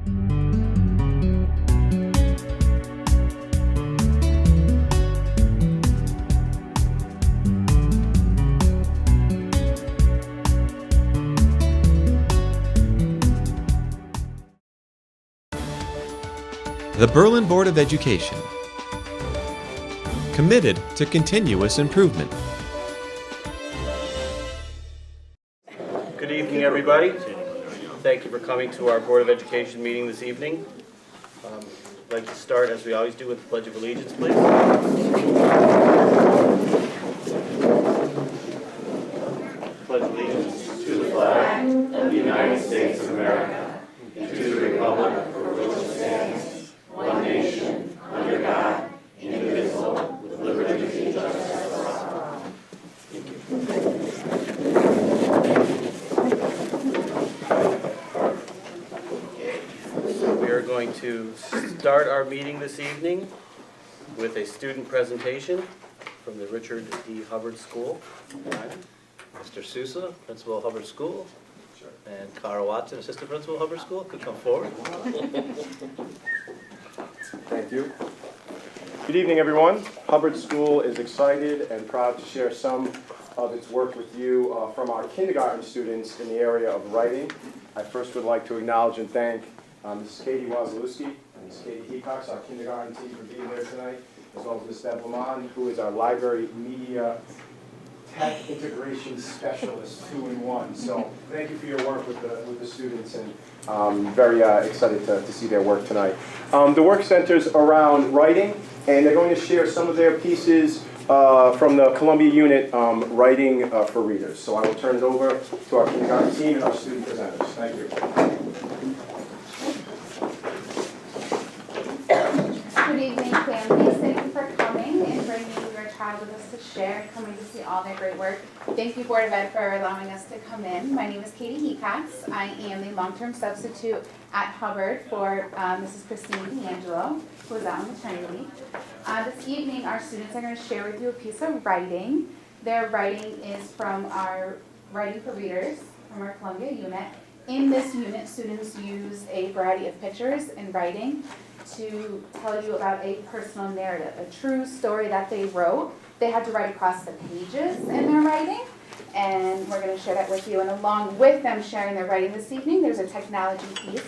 The Berlin Board of Education, committed to continuous improvement. Good evening, everybody. Thank you for coming to our Board of Education meeting this evening. I'd like to start, as we always do, with the Pledge of Allegiance, please. Pledge allegiance to the flag of the United States of America, and to the republic for which it stands, one nation, under God, indivisible, with liberty and justice for all. Thank you. So we are going to start our meeting this evening with a student presentation from the Richard D. Hubbard School. Mr. Seesaw, Principal of Hubbard School, and Cara Watson, Assistant Principal of Hubbard School, could come forward. Thank you. Good evening, everyone. Hubbard School is excited and proud to share some of its work with you from our kindergarten students in the area of writing. I first would like to acknowledge and thank Mrs. Katie Wazalewski and Mrs. Katie Hecox, our kindergarten team, for being there tonight, as well as Ms. Deb Lamont, who is our library media tech integration specialist 2-in-1. So thank you for your work with the students, and very excited to see their work tonight. The work centers around writing, and they're going to share some of their pieces from the Columbia unit, Writing for Readers. So I will turn it over to our kindergarten team and our student presenters. Thank you. Good evening, families. Thank you for coming and bringing your child with us to share and coming to see all their great work. Thank you, Board of Ed, for allowing us to come in. My name is Katie Hecox. I am the long-term substitute at Hubbard for Mrs. Christine D'Angelo, who is out on maternity leave. This evening, our students are going to share with you a piece of writing. Their writing is from our Writing for Readers, from our Columbia unit. In this unit, students use a variety of pictures and writing to tell you about a personal narrative, a true story that they wrote. They had to write across the pages in their writing, and we're going to share that with you. And along with them sharing their writing this evening, there's a technology piece,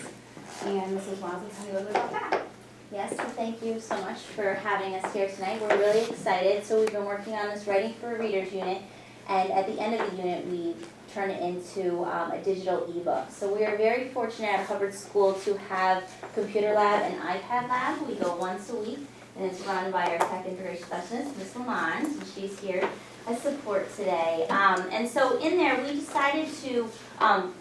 and Mrs. Waz will tell you a little bit about that. Yes, well, thank you so much for having us here tonight. We're really excited. So we've been working on this Writing for Readers unit, and at the end of the unit, we turn it into a digital ebook. So we are very fortunate at Hubbard School to have computer lab and iPad lab. We go once a week, and it's run by our tech integration specialist, Ms. Lamont, and she's here as support today. And so in there, we decided to,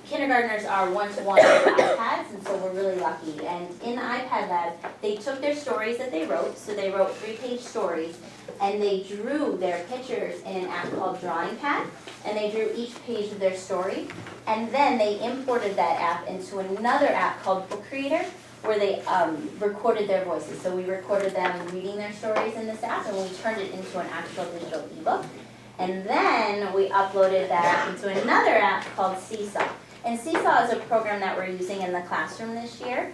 kindergartners are one-to-one with iPads, and so we're really lucky. And in the iPad lab, they took their stories that they wrote, so they wrote 3-page stories, and they drew their pictures in an app called Drawing Pad, and they drew each page of their story, and then they imported that app into another app called Book Creator, where they recorded their voices. So we recorded them reading their stories in this app, and we turned it into an actual digital ebook. And then we uploaded that into another app called Seesaw. And Seesaw is a program that we're using in the classroom this year.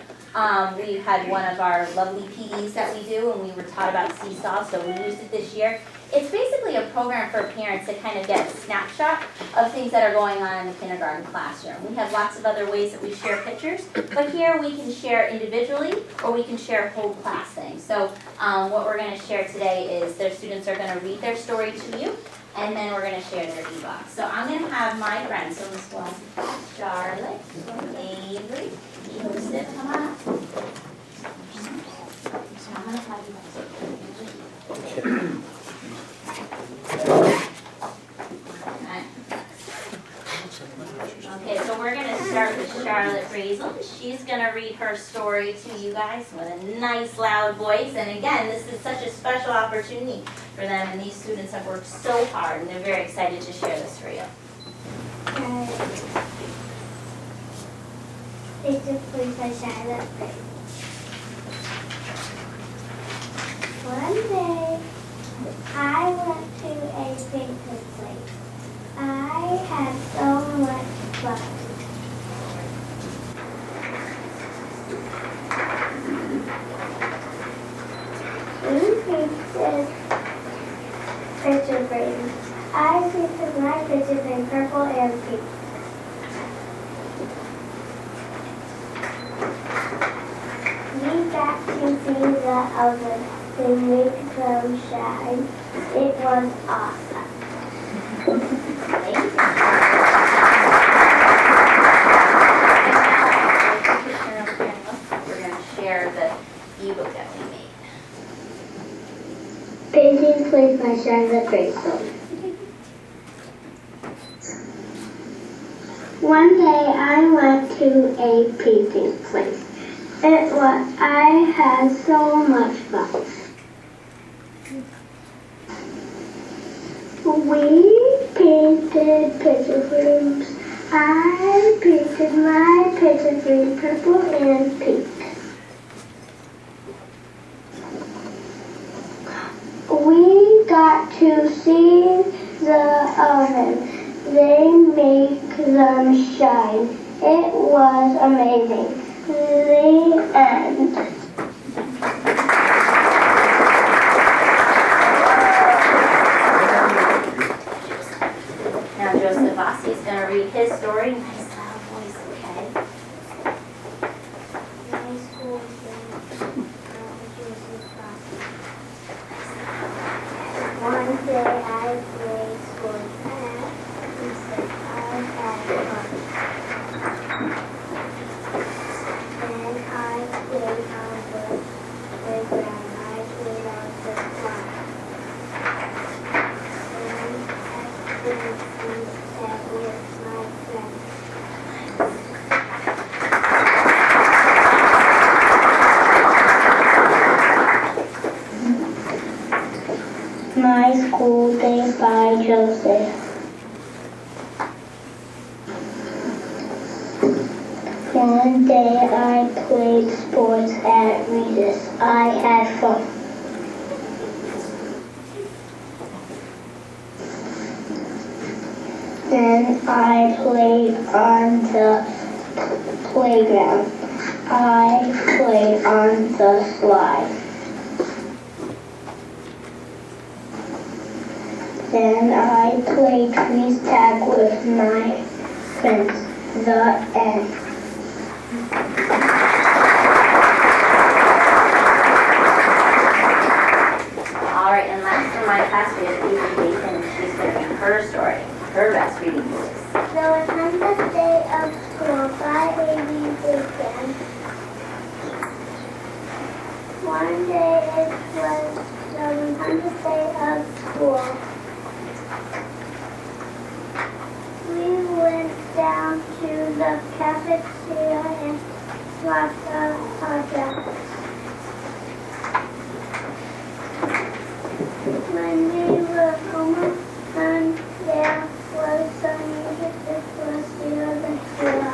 We had one of our lovely PDs that we do, and we were taught about Seesaw, so we used it this year. It's basically a program for parents to kind of get a snapshot of things that are going on in the kindergarten classroom. We have lots of other ways that we share pictures, but here we can share individually, or we can share whole class things. So what we're going to share today is their students are going to read their story to you, and then we're going to share their ebook. So I'm going to have my friends, so Ms. Watson, Charlotte, Avery, Joseph, come on up. I'm going to have you guys. Okay, so we're going to start with Charlotte Brazel. She's going to read her story to you guys with a nice loud voice. And again, this is such a special opportunity for them, and these students have worked so hard, and they're very excited to share this for you. Please, Charlotte Brazel. One day, I went to a picnic place. I had so much fun. pictures in purple and pink. We got to see the oven and make them shine. It was awesome. Thank you. We're going to share the ebook that we made. Painting Place by Charlotte Bristol. One day I went to a painting place. I had so much fun. We painted picture frames. I painted my picture frame purple and pink. We got to see the oven. They make them shine. It was amazing. The end. Now Joseph Vossi is going to read his story. Nice loud voice, okay? My school One day I played sports and said I had fun. Then I played on the playground. I played on the farm. And I played Seesaw with my friends. My School Day by Joseph. One day I played sports at recess. I had fun. Then I played on the playground. I played on the slide. Then I played freeze tag with my friends. The end. All right, and last in my class we have Casey Bacon. She's going to read her story, her best reading voice. The 100th day of school by Amy Bacon. One day it was the 100th day of school. We went down to the cafeteria and watched our projects. When we were home, and there was some music. It was Zero the Hero.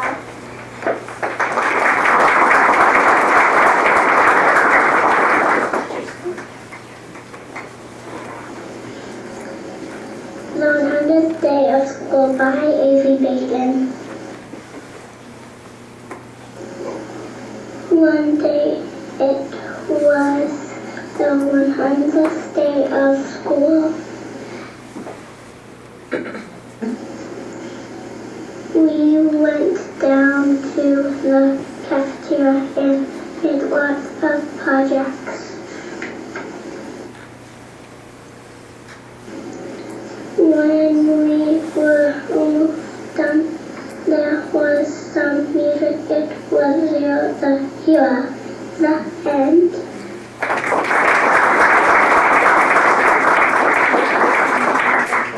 The 100th day of school by A.V. Bacon. One day it was the 100th day of school. We went down to the cafeteria and made lots of projects. When we were almost done, there was some music. It was Zero the Hero. The end.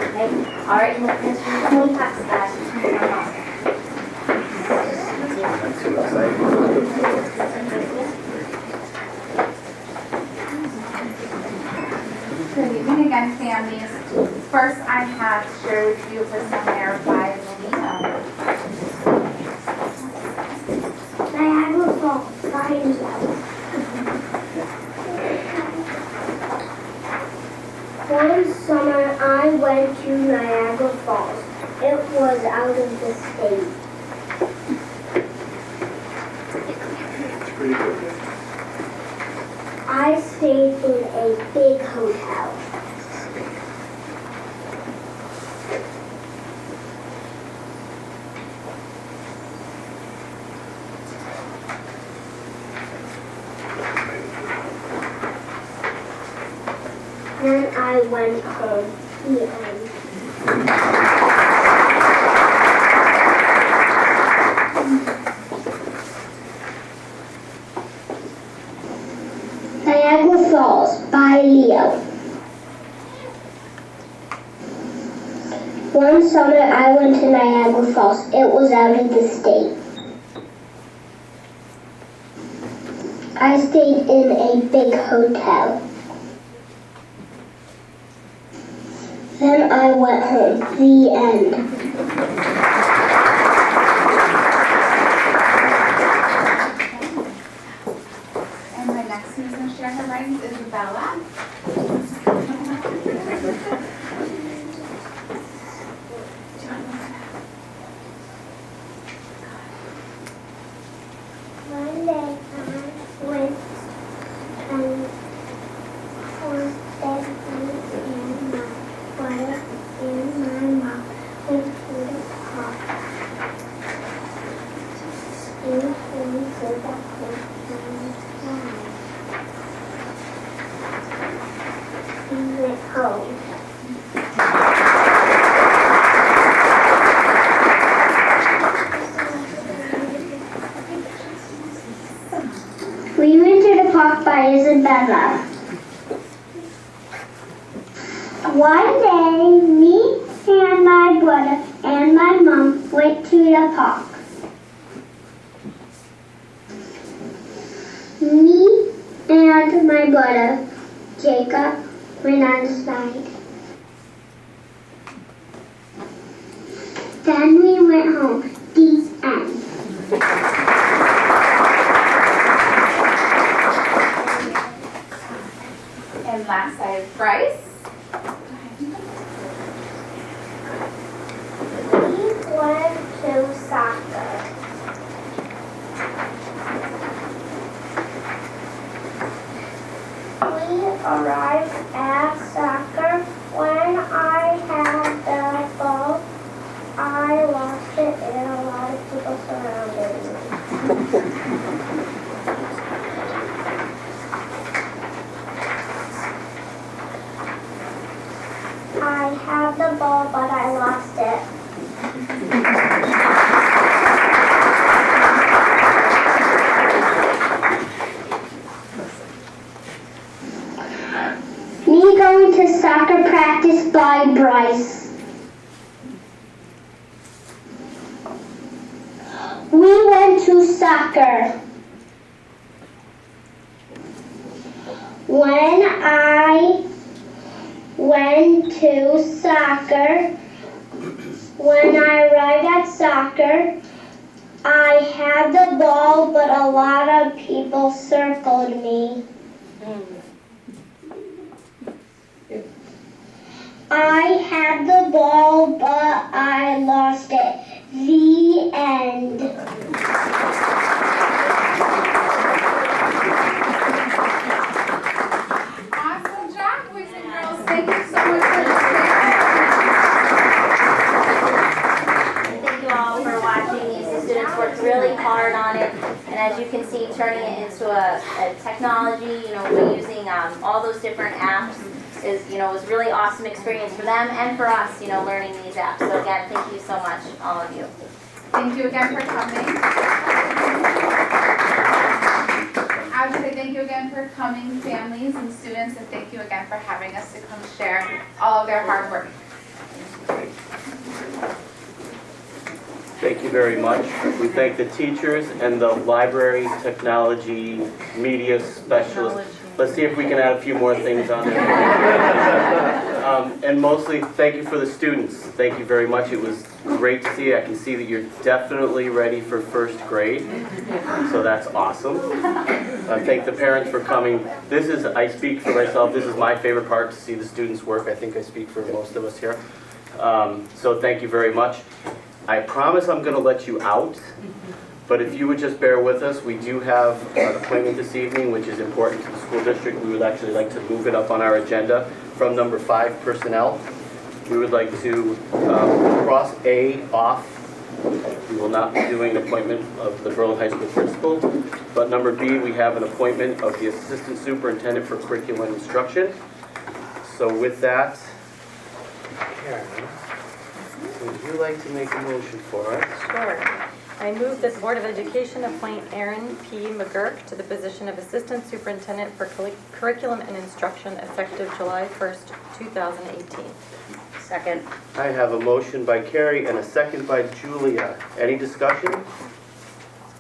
Okay. All right, and the principal class class. Good evening again, families. First, I have to share with you for some air by Lolita. Niagara Falls by himself. One summer I went to Niagara Falls. It was out of the state. I stayed in a big hotel. Then I went home. The end. Niagara Falls by Leo. One summer I went to Niagara Falls. It was out of the state. I stayed in a big hotel. Then I went home. The end. And my next who's going to share her writings is Isabella. One day I went and was Stephanie and my brother and my mom went to the park. We went to the park and we went home. We went to the park by Isabella. One day, me and my brother and my mom went to the park. Me and my brother, Jacob, went on the slide. Then we went home. The end. And last I have Bryce. We went to soccer. We arrived at soccer. When I had the ball, I lost it and a lot of people surrounded me. I have the ball, but I lost it. Me going to soccer practice by Bryce. We went to soccer. When I went to soccer, when I arrived at soccer, I had the ball, but a lot of people circled me. I had the ball, but I lost it. The end. Awesome job, boys and girls. Thank you so much for listening. Thank you all for watching these. The students worked really hard on it, and as you can see, turning it into a technology, we're using all those different apps was really awesome experience for them and for us, learning these apps. So again, thank you so much, all of you. Thank you again for coming. I would say thank you again for coming, families and students, and thank you again for having us to come share all of their hard work. Thank you very much. We thank the teachers and the library, technology, media specialists. Let's see if we can add a few more things on there. And mostly, thank you for the students. Thank you very much. It was great to see. I can see that you're definitely ready for first grade. So that's awesome. Thank the parents for coming. I speak for myself, this is my favorite part, to see the students work. I think I speak for most of us here. So thank you very much. I promise I'm going to let you out. But if you would just bear with us, we do have an appointment this evening, which is important to the school district. We would actually like to move it up on our agenda from number 5, personnel. We would like to cross A off. We will not be doing an appointment of the Berlin High School principal. But number B, we have an appointment of the assistant superintendent for curriculum instruction. So with that, Karen, would you like to make a motion for us? Sure. I move that the Board of Education appoint Aaron P. McGurk to the position of Assistant Superintendent for Curriculum and Instruction effective July 1st, 2018. Second. I have a motion by Carrie and a second by Julia. Any discussion?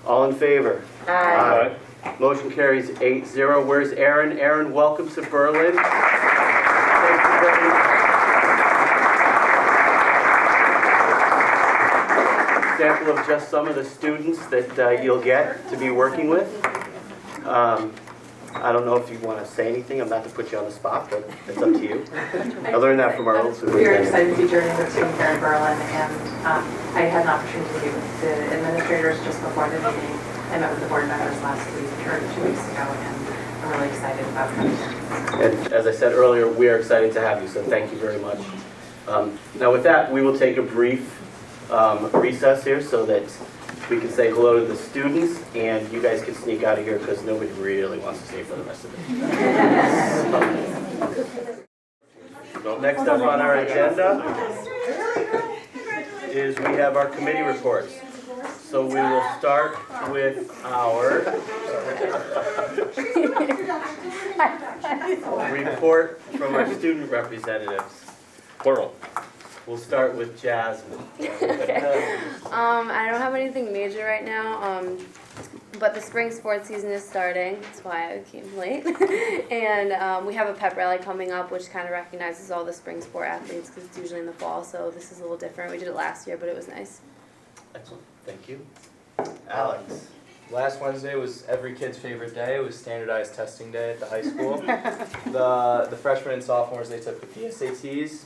All in favor? Aye. Motion carries 8-0. Where's Aaron? Aaron, welcome to Berlin. Thank you very much. Example of just some of the students that you'll get to be working with. I don't know if you want to say anything. I'm not to put you on the spot, but it's up to you. I learned that from our old We are superintendent. excited to be journeying with students here in Berlin, and I had an opportunity to meet with the administrators just before the meeting. I met with the board members last week, or 2 weeks ago, and I'm really excited about coming here. And as I said earlier, we are excited to have you, so thank you very much. Now with that, we will take a brief recess here so that we can say hello to the students, and you guys can sneak out of here because nobody really wants to stay for the rest of it. Next up on our agenda is we have our committee reports. So we will start with our report from our student representatives. Plural. We'll start with Jasmine. I don't have anything major right now, but the spring sports season is starting. That's why I came late. And we have a pep rally coming up, which kind of recognizes all the spring sport athletes because it's usually in the fall, so this is a little different. We did it last year, but it was nice. Excellent, thank you. Alex. Last Wednesday was every kid's favorite day. It was standardized testing day at the high school. The freshmen and sophomores, they took the PSATs,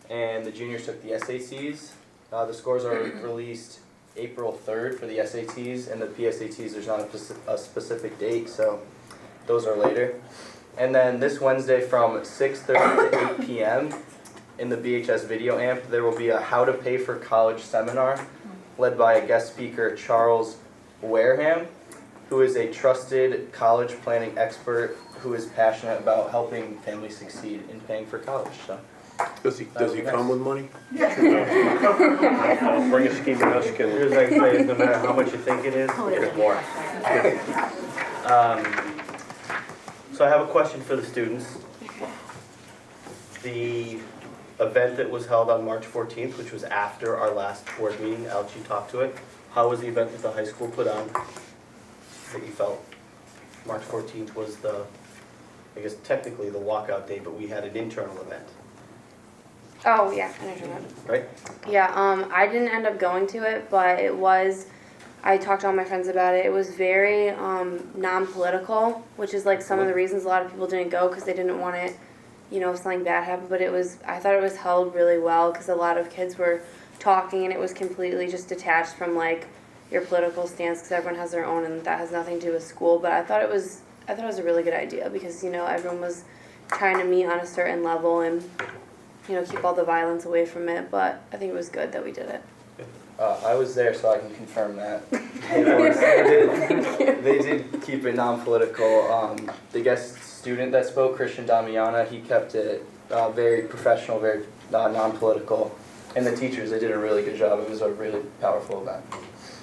and the juniors took the SATs. The scores are released April 3rd for the SATs, and the PSATs, there's not a specific date, so those are later. And then this Wednesday from 6:30 to 8 p.m. in the BHS video amp, there will be a How to Pay for College seminar led by a guest speaker, Charles Wareham, who is a trusted college planning expert who is passionate about helping families succeed in paying for college. So, Does he come with money? Bring a scheme of Michigan. Here's like say, no matter how much you think it is, it's more. So I have a question for the students. The event that was held on March 14th, which was after our last board meeting, Alex, you talked to it. How was the event that the high school put on that you felt? March 14th was the, I guess technically the walkout day, but we had an internal event, Oh, yeah, I know what you're talking about. right? Yeah, I didn't end up going to it, but it was, I talked to all my friends about it. It was very non-political, which is like some of the reasons a lot of people didn't go because they didn't want it, you know, if something bad happened. But it was, I thought it was held really well because a lot of kids were talking and it was completely just detached from like your political stance because everyone has their own and that has nothing to do with school. But I thought it was a really good idea because, you know, everyone was trying to meet on a certain level and, you know, keep all the violence away from it, but I think it was good that we did it. I was there, so I can confirm that. They did keep it non-political. The guest student that spoke, Christian Damiana, he kept it very professional, very non-political. And the teachers, they did a really good job. It was a really powerful event.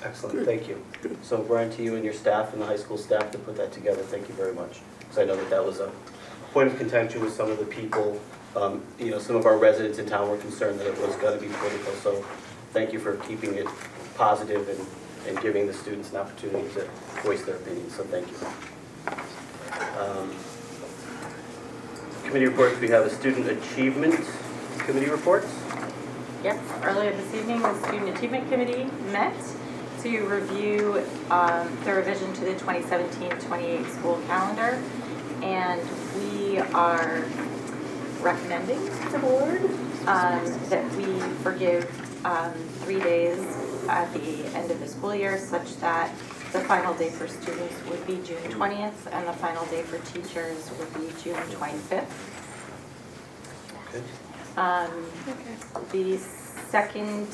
Excellent, thank you. So Brian, to you and your staff and the high school staff to put that together, thank you very much. Because I know that was a point of contention with some of the people. You know, some of our residents in town were concerned that it was going to be political, so thank you for keeping it positive and giving the students an opportunity to voice their opinions, so thank you. Committee reports, we have a student achievement committee reports. Yes, earlier this evening, the Student Achievement Committee met to review the revision to the 2017-28 school calendar, and we are recommending to the board that we forgive 3 days at the end of the school year such that the final day for students would be June 20th and the final day for teachers would be June 25th. Okay. The second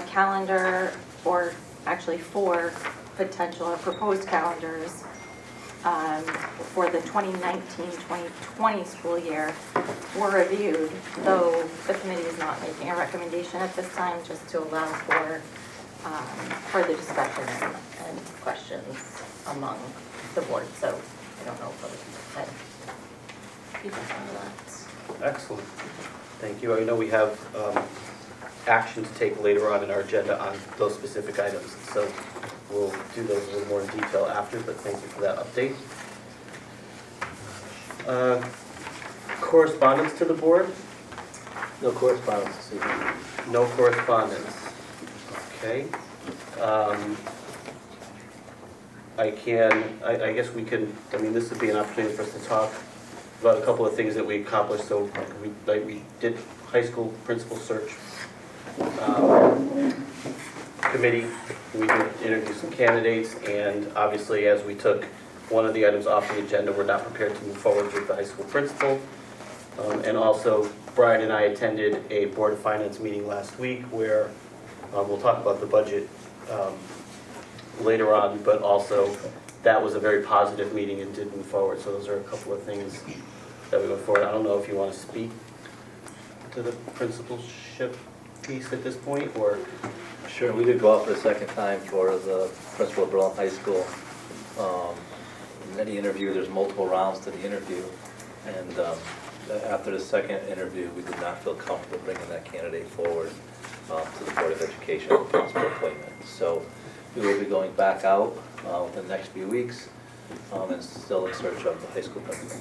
calendar, or actually 4 potential or proposed calendars, for the 2019-2020 school year were reviewed, though the committee is not making a recommendation at this time, just to allow for further discussion and questions among the board. So I don't know if I had feedback on that. Excellent. Thank you. I know we have action to take later on in our agenda on those specific items, so we'll do those a little more in detail after, but thank you for that update. Correspondence to the board? No correspondence this evening. No correspondence. Okay. I guess we can, this would be an opportunity for us to talk about a couple of things that we accomplished. So we did high school principal search committee. We did interview some candidates, and obviously as we took one of the items off the agenda, we're not prepared to move forward with the high school principal. And also, Brian and I attended a Board of Finance meeting last week where we'll talk about the budget later on, but also that was a very positive meeting and did move forward. So those are a couple of things that we went forward. I don't know if you want to speak to the principalship piece at this point, or? Sure, we did go out for a second time for the principal of Berlin High School. In any interview, there's multiple rounds to the interview, and after the second interview, we did not feel comfortable bringing that candidate forward to the Board of Education for principal appointment. So we will be going back out within the next few weeks and still in search of the high school principal.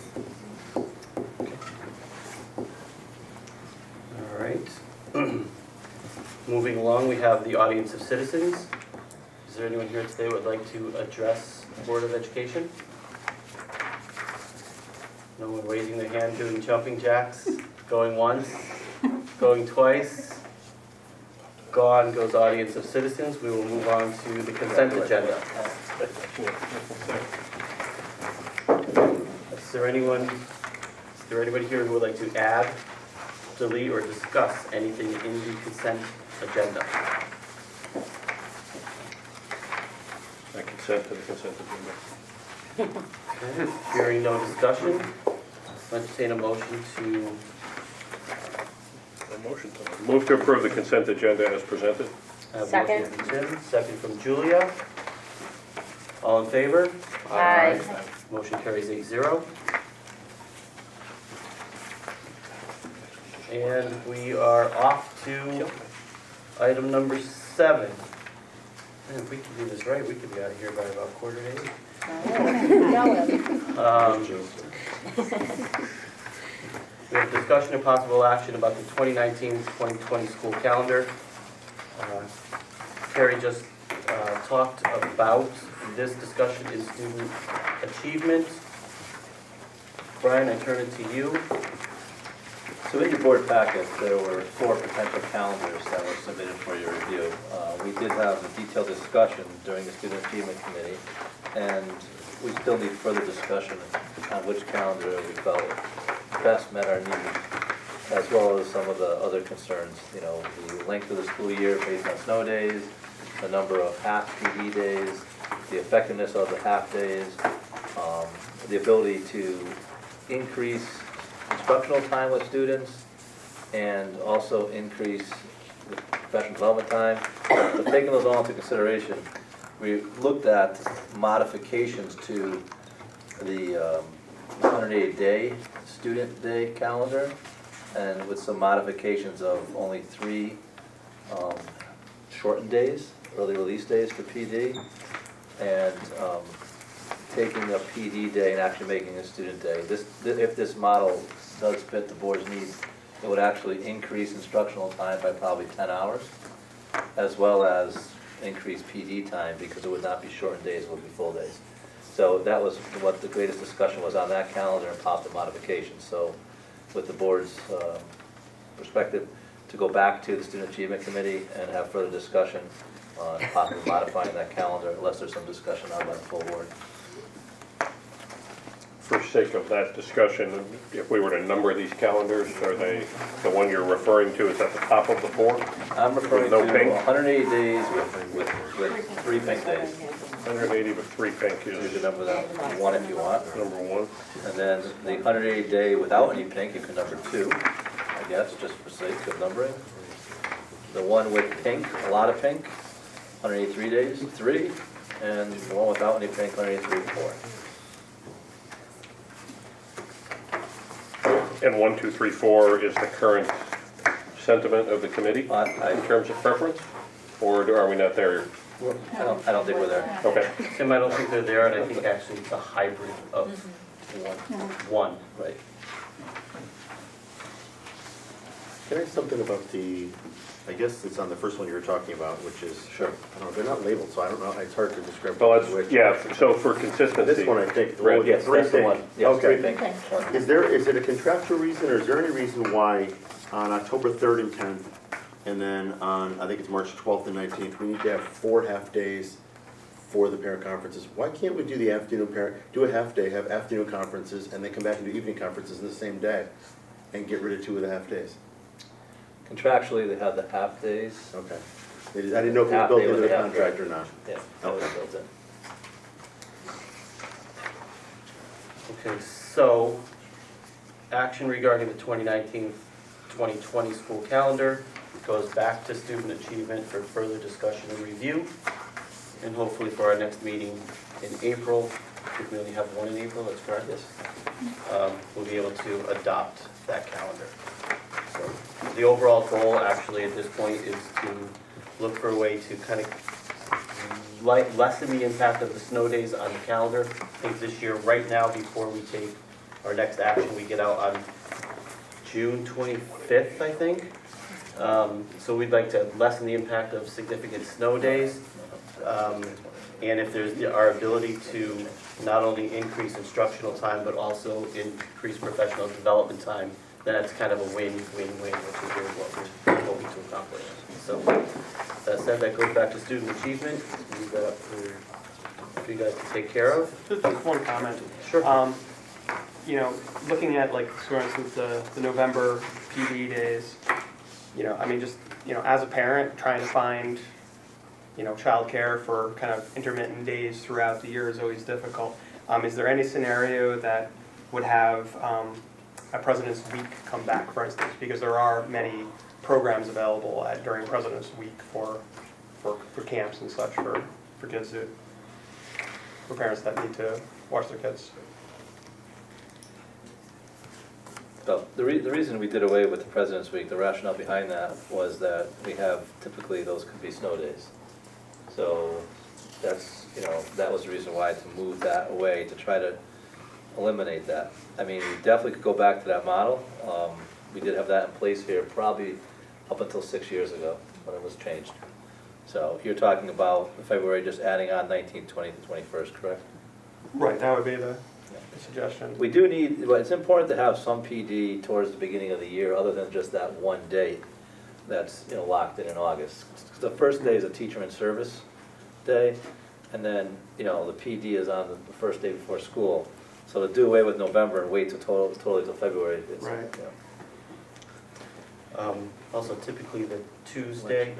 Okay. All right. Moving along, we have the audience of citizens. Is there anyone here today who would like to address the Board of Education? No one raising their hand, doing jumping jacks, going once, going twice. Gone goes audience of citizens. We will move on to the consent agenda. Is there anybody here who would like to add, delete, or discuss anything in the consent agenda? I consent to the consent agenda. Okay. Hearing no discussion, entertain a motion to. Move to approve the consent agenda as presented. Second. Motion from Tim, second from Julia. All in favor? Aye. Motion carries 8-0. And we are off to item number 7. Man, if we can do this right, we could be out of here by about 7:45. We have discussion and possible action about the 2019-2020 school calendar. Terry just talked about this discussion in student achievement. Brian, I turn it to you. So in your board packet, there were 4 potential calendars that were submitted for your review. We did have a detailed discussion during the Student Achievement Committee, and we still need further discussion on which calendar we felt best met our needs, as well as some of the other concerns, the length of the school year based on snow days, the number of half PD days, the effectiveness of the half days, the ability to increase instructional time with students, and also increase the professional development time. But taking those all into consideration, we looked at modifications to the 180-day student day calendar, and with some modifications of only 3 shortened days, early release days for PD, and taking a PD day and actually making a student day. If this model does fit the board's needs, it would actually increase instructional time by probably 10 hours, as well as increase PD time, because it would not be shortened days, it would be full days. So that was what the greatest discussion was on that calendar and possible modifications. So with the board's perspective, to go back to the Student Achievement Committee and have further discussion on possibly modifying that calendar, unless there's some discussion on by the full board. For sake of that discussion, if we were to number these calendars, are they, the one you're referring to is at the top of the 4? I'm referring No to pink? 180 days with 3 pink days. 180 with 3 pink You is can number that 1 if you want. number 1. And then the 180 day without any pink, you can number 2, I guess, just for sake of numbering. The one with pink, a lot of pink, 183 days, 3. And the one without any pink, 183, 4. And 1, 2, 3, 4 is the current sentiment of the committee in terms of preference? Or are we not there? I don't think we're there. Okay. Tim, I don't think they're there, and I think actually it's a hybrid of one. Right. Can I ask something about the, I guess it's on the first one you were talking about, which is, Sure. I don't know, they're not labeled, so I don't know, it's hard to describe. Well, which. yeah, so for consistency. This one, I think. Red. Yes, that's the one. Yes, Okay. 3 pink. Is it a contractual reason, or is there any reason why on October 3rd and 10th, and then on, I think it's March 12th and 19th, we need to have 4 half-days for the parent conferences? Why can't we do the afternoon do a half-day, have afternoon conferences, and then come back and do evening conferences in the same day, and get rid of 2 of the half-days? Contractually, they have the half days. Okay. I didn't know if it was Half built day into with the a half contract day. or not. Yeah, that was Okay. built in. Okay, so action regarding the 2019-2020 school calendar goes back to student achievement for further discussion and review. And hopefully for our next meeting in April, if we only have one in April, that's correct? Yes. We'll be able to adopt that calendar. So the overall goal actually at this point is to look for a way to kind of lessen the impact of the snow days on the calendar. I think this year, right now, before we take our next action, we get out on June 25th, I think. So we'd like to lessen the impact of significant snow days. And if there's our ability to not only increase instructional time, but also increase professional development time, then that's kind of a win-win-win, which is really what we're hoping to accomplish. So that said, that goes back to student achievement. Leave that up for you guys to take care of. Just one comment. Sure. You know, looking at like, for instance, the November PD days, you know, I mean, just, you know, as a parent, trying to find, you know, childcare for kind of intermittent days throughout the year is always difficult. Is there any scenario that would have a President's Week come back, for instance? Because there are many programs available during President's Week for camps and such for kids for parents that need to watch their kids. So the reason we did away with the President's Week, the rationale behind that was that we have, typically those could be snow days. So that's, you know, that was the reason why to move that away, to try to eliminate that. I mean, we definitely could go back to that model. We did have that in place here probably up until 6 years ago when it was changed. So you're talking about February just adding on 19th, 20th, and 21st, correct? Right, that would be the suggestion. We do need, well, it's important to have some PD towards the beginning of the year, other than just that one date that's, you know, locked in August. The first day is a teacher in service day, and then, you know, the PD is on the first day before school. So to do away with November and wait till totally till February, it's, Right. you know. Also typically the Tuesday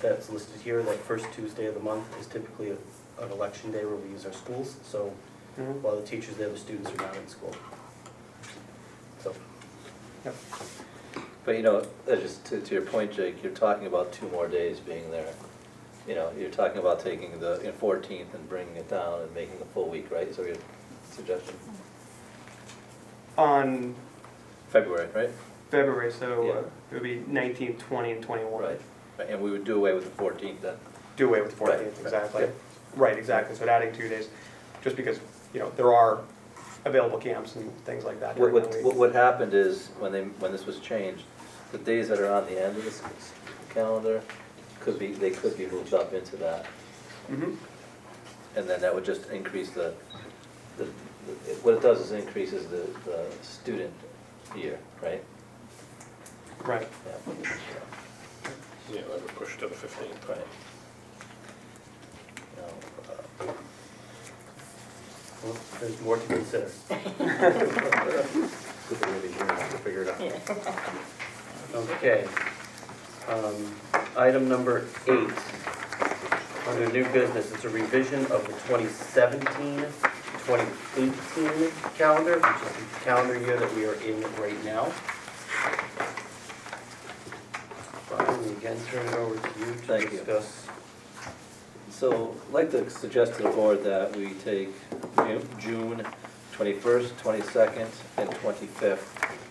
that's listed here, that first Tuesday of the month is typically an election day where we use our schools. So while the teachers there, the students are not in school. So. Yep. But, you know, just to your point, Jake, you're talking about 2 more days being there. You know, you're talking about taking the 14th and bringing it down and making a full week, right? So your suggestion? On February, right? February, so Yeah. it would be 19, 20, and 21. Right. And we would do away with the 14th then? Do away with the 14th, Right. exactly. Yep. Right, exactly, so adding 2 days, just because, you know, there are available camps and things like that during the week. What happened is, when this was changed, the days that are on the end of this calendar they could be moved up into that. Mm-hmm. And then that would just increase what it does is increases the student year, right? Right. Yeah. Yeah, that would push to the 15th. Right. Well, there's more to consider. Good thing maybe you're gonna have to figure it out. Okay. Item number 8. Under new business, it's a revision of the 2017-2018 calendar, which is the calendar year that we are in right now. Brian, we again turn it over to you to Thank you. discuss. So I'd like to suggest to the board that we take June 21st, 22nd, and 25th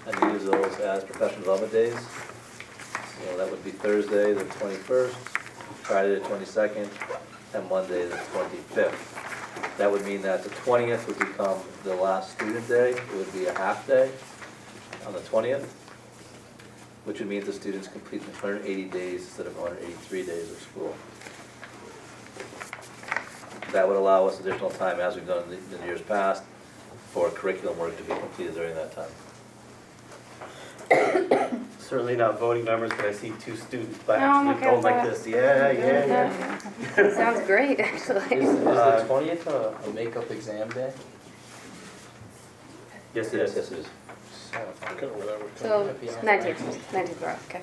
and use those as professional development days. So that would be Thursday, the 21st, Friday, the 22nd, and Monday, the 25th. That would mean that the 20th would become the last student day. It would be a half day on the 20th, which would mean the students complete 180 days instead of 183 days of school. That would allow us additional time, as we've done in the years past, for curriculum work to be completed during that time. Certainly not voting members, but I see two students No, I'm back okay going with like that. this. Yeah. Sounds great, actually. Is the 20th a makeup exam day? Yes, it is. Yes, it is. I don't know where that would come. So 19th, we're off, okay.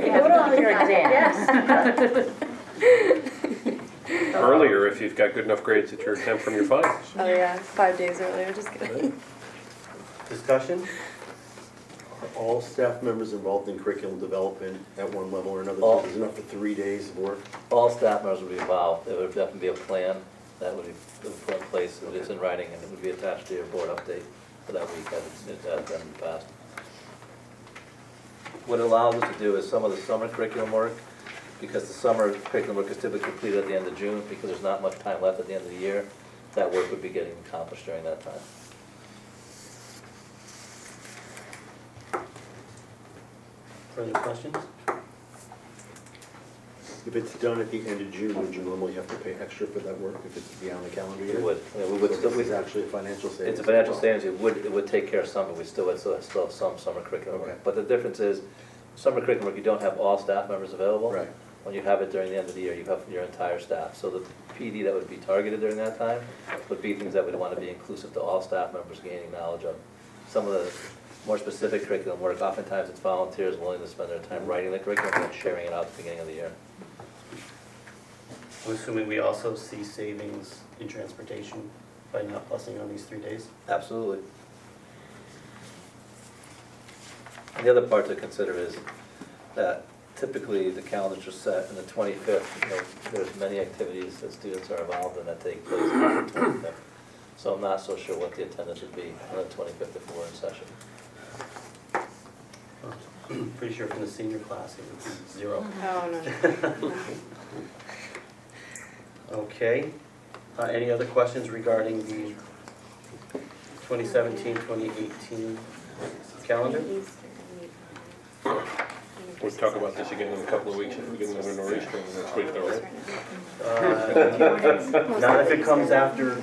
Go to all your exams. Earlier, if you've got good enough grades that you're exempt from your finals. Oh yeah, 5 days earlier, just kidding. Discussion? Are all staff members involved in curriculum development at one level or another? All. Is enough for 3 days of work? All staff members would be involved. There would definitely be a plan that would be put in place, it's in writing, and it would be attached to your board update for that week as it's done in the past. What it allows us to do is some of the summer curriculum work, because the summer curriculum work is typically completed at the end of June, because there's not much time left at the end of the year, that work would be getting accomplished during that time. Further questions? If it's done at the end of June, would you normally have to pay extra for that work if it's beyond the calendar year? It would. I mean, we would still, It's actually a financial savings. it's a financial savings, it would take care of some, but we still would still have some summer curriculum work. Okay. But the difference is, summer curriculum work, you don't have all staff members available. Right. When you have it during the end of the year, you have your entire staff. So the PD that would be targeted during that time would be things that would want to be inclusive to all staff members gaining knowledge of. Some of the more specific curriculum work, oftentimes it's volunteers willing to spend their time writing the curriculum and sharing it out at the beginning of the year. I'm assuming we also see savings in transportation by not busing on these 3 days? Absolutely. And the other part to consider is that typically the calendars are set on the 25th. There's many activities that students are involved in that take place on the 25th. So I'm not so sure what the attendance would be on the 25th if we're in session. Pretty sure from the senior class it would be 0. Oh, no. Okay. Any other questions regarding the 2017-2018 calendar? We'll talk about this again in a couple of weeks if we get another nor'easter next week, though, right? Not if it comes after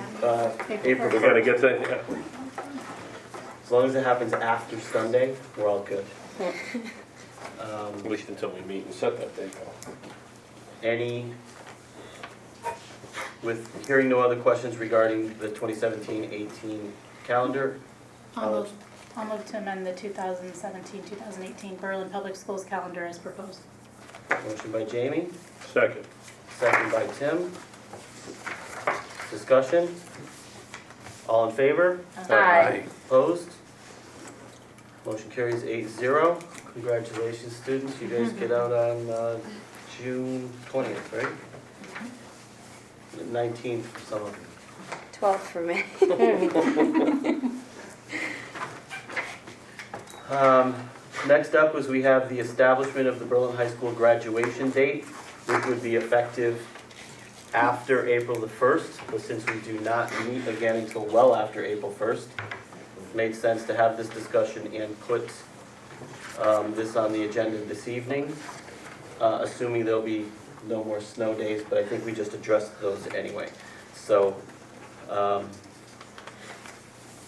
April We gotta 1st. get that, yeah. As long as it happens after Sunday, we're all good. At least until we meet and set that date. With hearing no other questions regarding the 2017-18 calendar, I'll move to amend the 2017-2018 Berlin Public Schools calendar as proposed. motion by Jamie, Second. second by Tim. Discussion? All in favor? Aye. Opposed? Motion carries 8-0. Congratulations, students. You guys get out on June 20th, right? 19th for some of you. 12th for me. Next up was we have the establishment of the Berlin High School graduation date, which would be effective after April the 1st, but since we do not meet again until well after April 1st, it made sense to have this discussion and put this on the agenda this evening, assuming there'll be no more snow days, but I think we just addressed those anyway. So,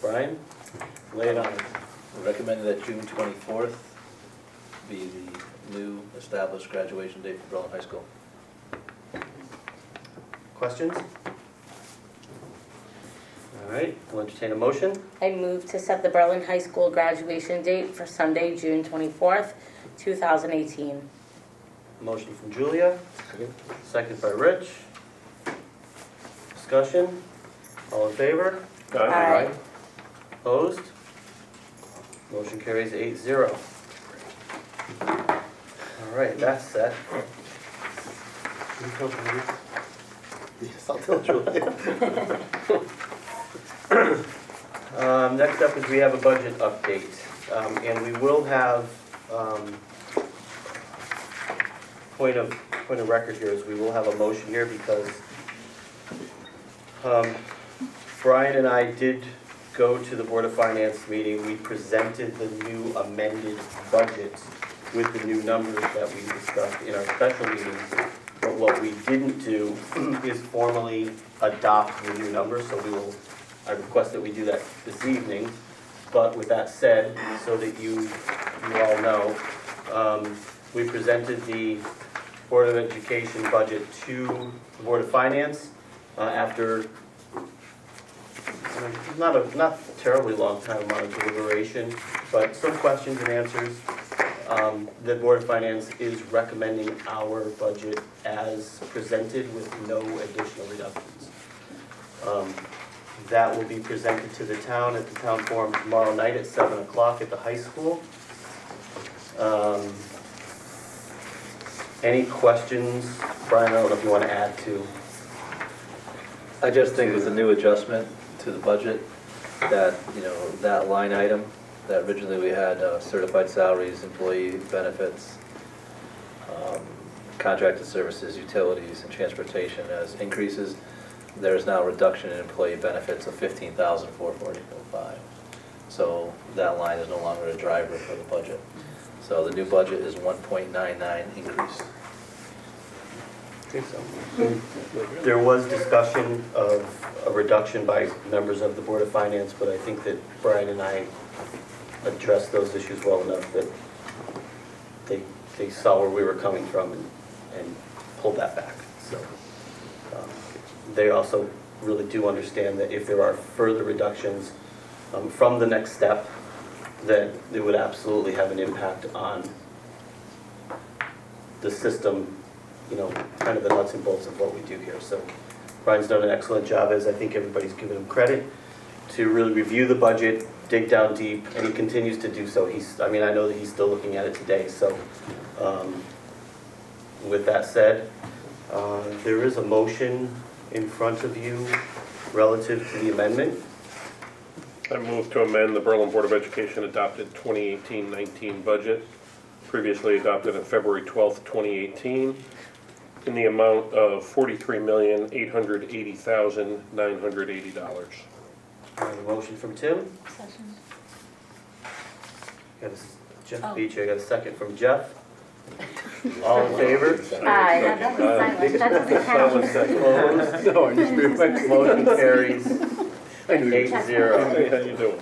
Brian, lay it on us. We're recommending that June 24th be the new established graduation date for Berlin High School. Questions? All right, we'll entertain a motion. I move to set the Berlin High School graduation date for Sunday, June 24th, 2018. Motion from Julia. Second by Rich. Discussion? All in favor? Aye. Opposed? Motion carries 8-0. All right, that's set. Yes, I'll tell Julia. Next up is we have a budget update, and we will have, point of record here is we will have a motion here because Brian and I did go to the Board of Finance meeting. We presented the new amended budget with the new numbers that we discussed in our special meeting. But what we didn't do is formally adopt the new numbers, so I request that we do that this evening. But with that said, so that you all know, we presented the Board of Education budget to the Board of Finance after not terribly long time amount of deliberation, but some questions and answers. The Board of Finance is recommending our budget as presented with no additional reductions. That will be presented to the town at the town forum tomorrow night at 7 o'clock at the high school. Any questions? Brian, I don't know if you want to add to. I just think with the new adjustment to the budget, that, that line item, that originally we had certified salaries, employee benefits, contracted services, utilities, and transportation as increases. There is now a reduction in employee benefits of $15,440.05. So that line is no longer a driver for the budget. So the new budget is 1.99 increase. I think so. There was discussion of a reduction by members of the Board of Finance, but I think that Brian and I addressed those issues well enough that they saw where we were coming from and pulled that back. So they also really do understand that if there are further reductions from the next step, that it would absolutely have an impact on the system, kind of the nuts and bolts of what we do here. So Brian's done an excellent job, as I think everybody's given him credit, to really review the budget, dig down deep, and he continues to do so. I know that he's still looking at it today. So with that said, there is a motion in front of you relative to the amendment. I move to amend the Berlin Board of Education adopted 2018-19 budget, previously adopted on February 12th, 2018, in the amount of $43,880,980. A motion from Tim. Jeff Beach, I got a second from Jeff. All in favor? Aye. That was silent. That doesn't count. Opposed? No, I just moved. Motion carries I knew you. 8-0. How you doing?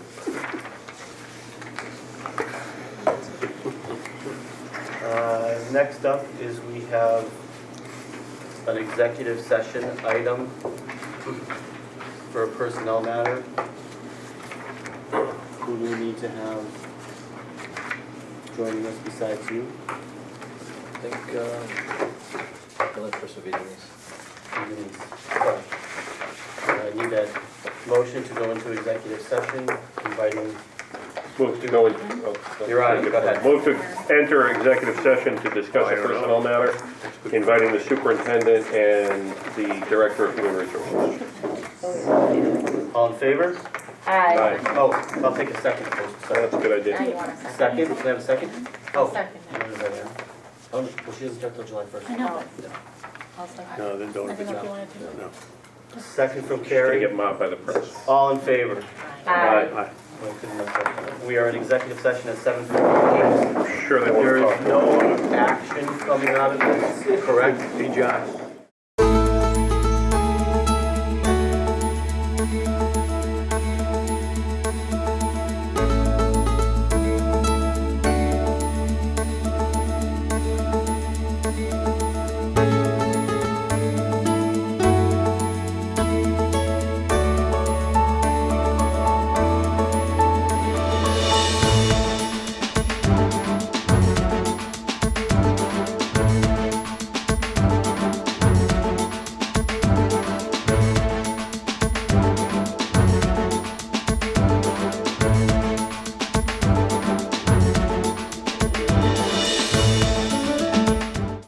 Next up is we have an executive session item for a personnel matter. Who do we need to have joining us besides you? I think, Dylan Perseverance. I need a motion to go into executive session, inviting. Move to go in. You're on, go ahead. Move to enter executive session to discuss a personnel matter, inviting the superintendent and the director of human resources. All in favor? Aye. Oh, I'll take a second first. That's a good idea. Now you want a second? Second, can I have a second? Oh. Second. Oh, well, she doesn't start till July 1st. I know, but I'll second. No, then don't. I don't know if you wanted to. No. Second from Gonna Carrie. get mobbed by the press. All in favor? Aye. Aye. We are in executive session at 7:58. Sure they want There to is talk. no action coming out of this, correct? Hey, John.